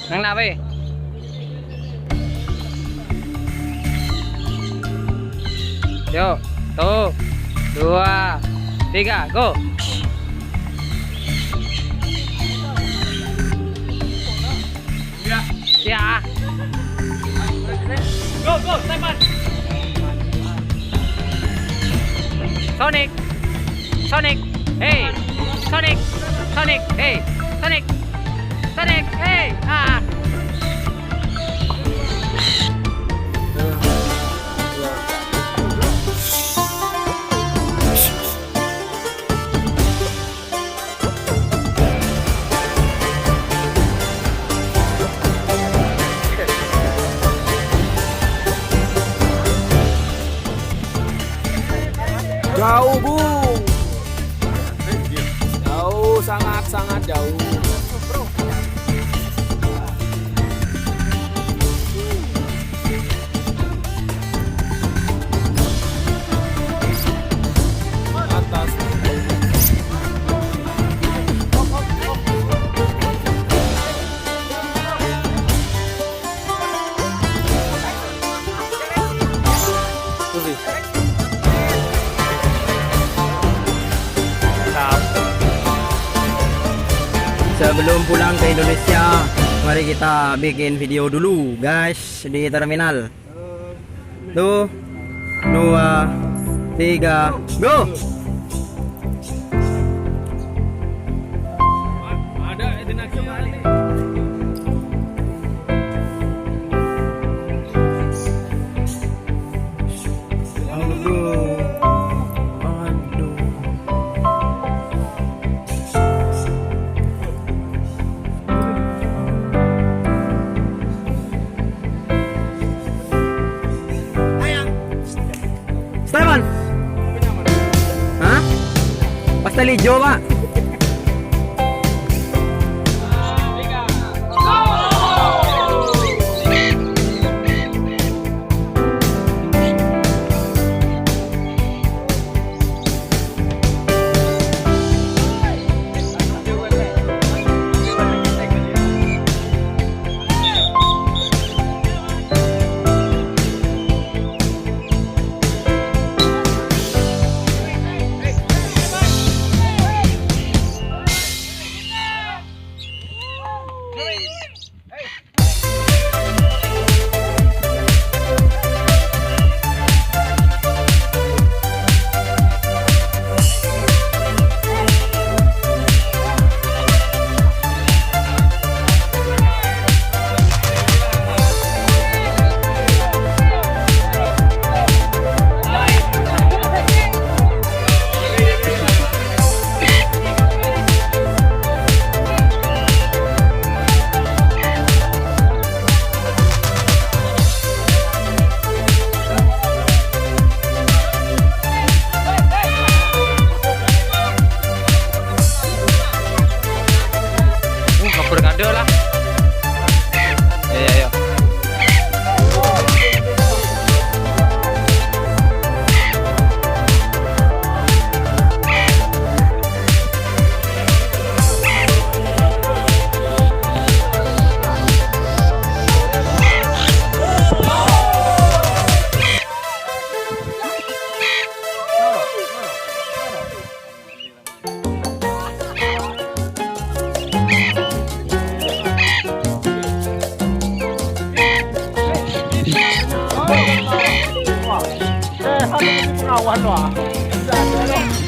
Nang nape? Yuk, tuh, 2, 3, go. Ya. Go, go, Stefan. Sonic, Sonic, hey, Sonic, Sonic, hey, Sonic, Sonic, hey, ah. Jauh, Bu. Jauh, sangat jauh. Atas. Sebelum pulang ke Indonesia, mari kita bikin video dulu guys di terminal. Tuh, 2, 3, go. Ada Edinaki kali. Stefan. Hah? Pastel hijau, Pak. Berkado lah. Ayo, ayo. Wah, 他们是拿完了，是啊，